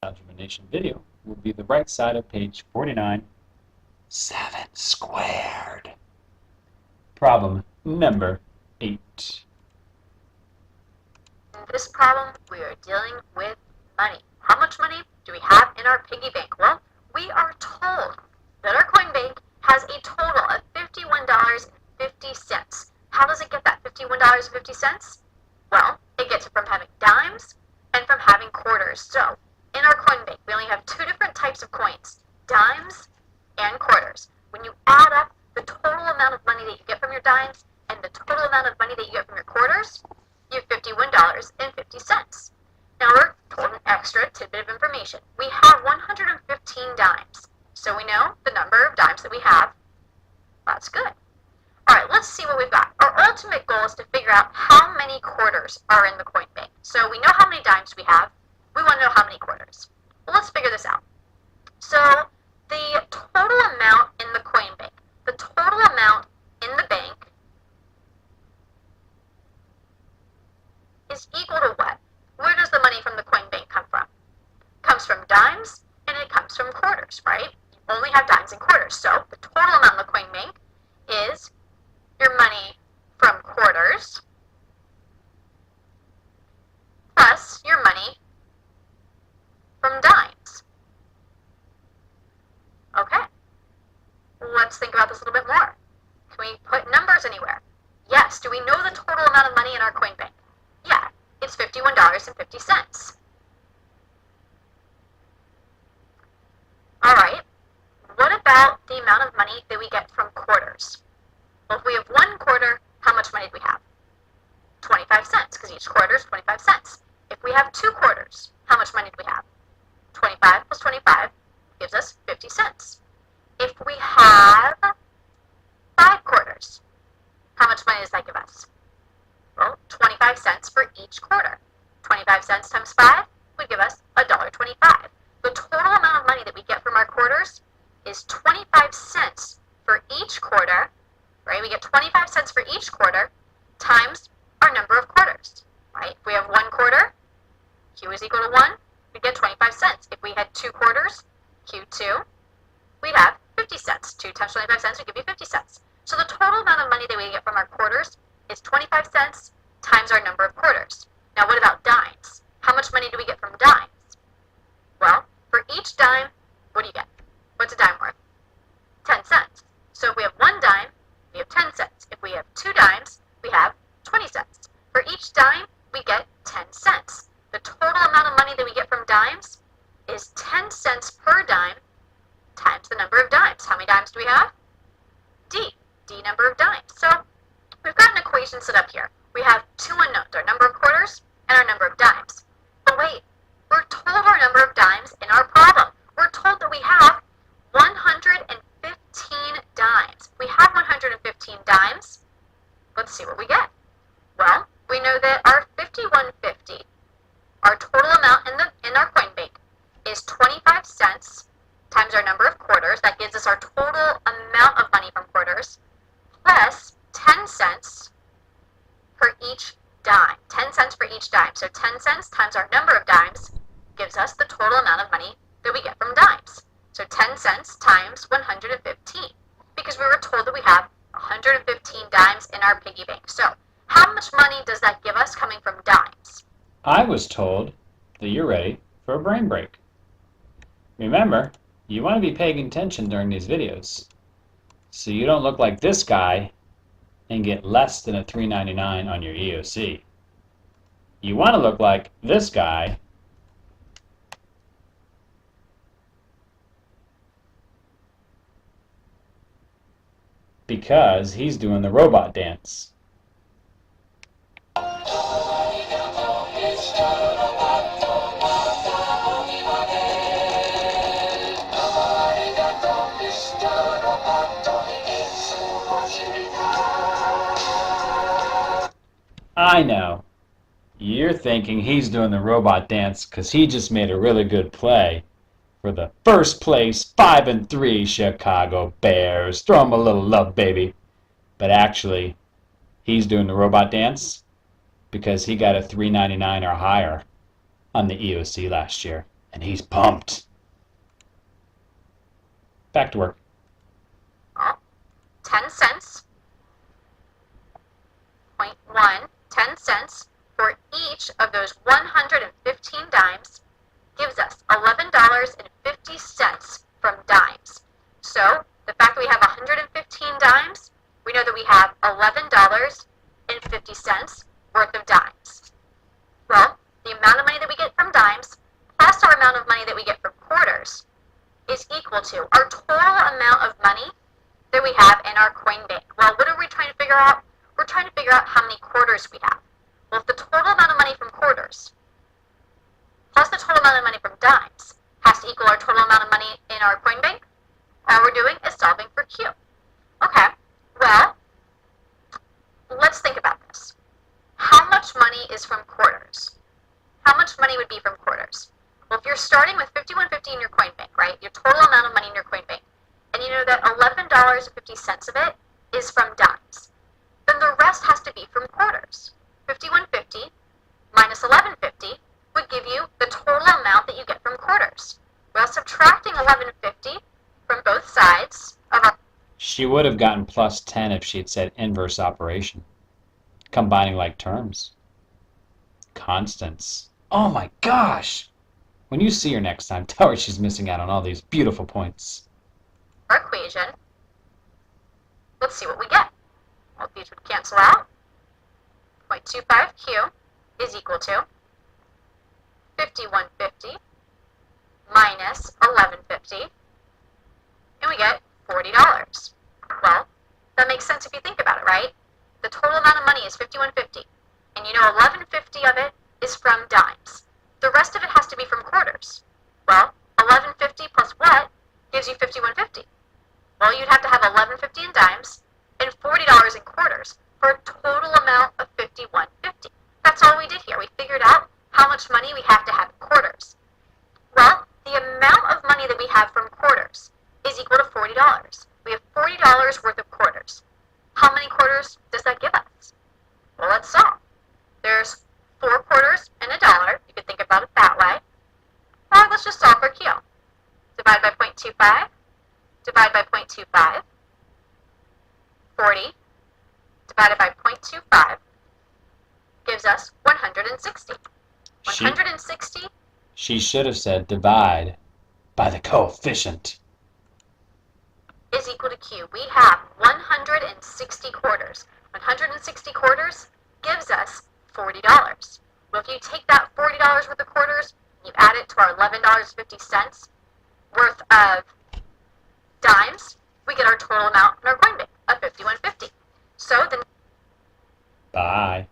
Algebra Nation video will be the right side of page 49, 7 squared. Problem number 8. In this problem, we are dealing with money. How much money do we have in our piggy bank? Well, we are told that our coin bank has a total of $51.50. How does it get that $51.50? Well, it gets it from having dimes and from having quarters. So, in our coin bank, we only have two different types of coins, dimes and quarters. When you add up the total amount of money that you get from your dimes and the total amount of money that you get from your quarters, you have $51.50. Now we're told an extra tidbit of information. We have 115 dimes, so we know the number of dimes that we have. That's good. All right, let's see what we've got. Our ultimate goal is to figure out how many quarters are in the coin bank. So we know how many dimes we have. We want to know how many quarters. Well, let's figure this out. So the total amount in the coin bank, the total amount in the bank is equal to what? Where does the money from the coin bank come from? It comes from dimes and it comes from quarters, right? You only have dimes and quarters. So the total amount in the coin bank is your money from quarters plus your money from dimes. Okay, let's think about this a little bit more. Can we put numbers anywhere? Yes. Do we know the total amount of money in our coin bank? Yeah, it's $51.50. All right, what about the amount of money that we get from quarters? Well, if we have one quarter, how much money do we have? 25 cents, because each quarter is 25 cents. If we have two quarters, how much money do we have? 25 plus 25 gives us 50 cents. If we have 5 quarters, how much money does that give us? Well, 25 cents for each quarter. 25 cents times 5 would give us $1.25. The total amount of money that we get from our quarters is 25 cents for each quarter, right? We get 25 cents for each quarter times our number of quarters, right? If we have one quarter, Q is equal to 1, we get 25 cents. If we had 2 quarters, Q2, we'd have 50 cents. 2 times 25 cents would give you 50 cents. So the total amount of money that we get from our quarters is 25 cents times our number of quarters. Now what about dimes? How much money do we get from dimes? Well, for each dime, what do you get? What's a dime worth? 10 cents. So if we have one dime, we have 10 cents. If we have 2 dimes, we have 20 cents. For each dime, we get 10 cents. The total amount of money that we get from dimes is 10 cents per dime times the number of dimes. How many dimes do we have? D number of dimes. So we've got an equation set up here. We have two unknowns, our number of quarters and our number of dimes. But wait, we're told our number of dimes in our problem. We're told that we have 115 dimes. We have 115 dimes. Let's see what we get. Well, we know that our 51.50, our total amount in our coin bank, is 25 cents times our number of quarters. That gives us our total amount of money from quarters, plus 10 cents for each dime. 10 cents for each dime. So 10 cents times our number of dimes gives us the total amount of money that we get from dimes. So 10 cents times 115, because we were told that we have 115 dimes in our piggy bank. So how much money does that give us coming from dimes? I was told that you're ready for a brain break. Remember, you want to be paying attention during these videos so you don't look like this guy and get less than a $3.99 on your EOC. You want to look like this guy because he's doing the robot dance. I know. You're thinking he's doing the robot dance because he just made a really good play for the first place 5-3 Chicago Bears. Throw him a little love, baby. But actually, he's doing the robot dance because he got a $3.99 or higher on the EOC last year. And he's pumped. Back to work. Well, 10 cents, 0.1, 10 cents for each of those 115 dimes gives us $11.50 from dimes. So the fact that we have 115 dimes, we know that we have $11.50 worth of dimes. Well, the amount of money that we get from dimes plus our amount of money that we get from quarters is equal to our total amount of money that we have in our coin bank. Well, what are we trying to figure out? We're trying to figure out how many quarters we have. Well, if the total amount of money from quarters plus the total amount of money from dimes has to equal our total amount of money in our coin bank, all we're doing is solving for Q. Okay, well, let's think about this. How much money is from quarters? How much money would be from quarters? Well, if you're starting with $51.50 in your coin bank, right, your total amount of money in your coin bank, and you know that $11.50 of it is from dimes, then the rest has to be from quarters. $51.50 minus $11.50 would give you the total amount that you get from quarters. Well, subtracting $11.50 from both sides of our... She would have gotten plus 10 if she had said inverse operation. Combining like terms. Constants. Oh my gosh! When you see her next time, tell her she's missing out on all these beautiful points. equation, let's see what we get. Well, these would cancel out. 0.25Q is equal to 51.50 minus 11.50, and we get $40. Well, that makes sense if you think about it, right? The total amount of money is 51.50, and you know 11.50 of it is from dimes. The rest of it has to be from quarters. Well, 11.50 plus what gives you 51.50? Well, you'd have to have 11.50 in dimes and $40 in quarters for a total amount of 51.50. That's all we did here. We figured out how much money we have to have in quarters. Well, the amount of money that we have from quarters is equal to $40. We have $40 worth of quarters. How many quarters does that give us? Well, let's solve. There's 4 quarters and a dollar. You could think about it that way. Or let's just solve for Q. Divide by 0.25. Divide by 0.25. 40 divided by 0.25 gives us 160. 160 She should have said divide by the coefficient. is equal to Q. We have 160 quarters. 160 quarters gives us $40. Well, if you take that $40 worth of quarters, you add it to our $11.50 worth of dimes, we get our total amount in our coin bank of $51.50. So the Bye.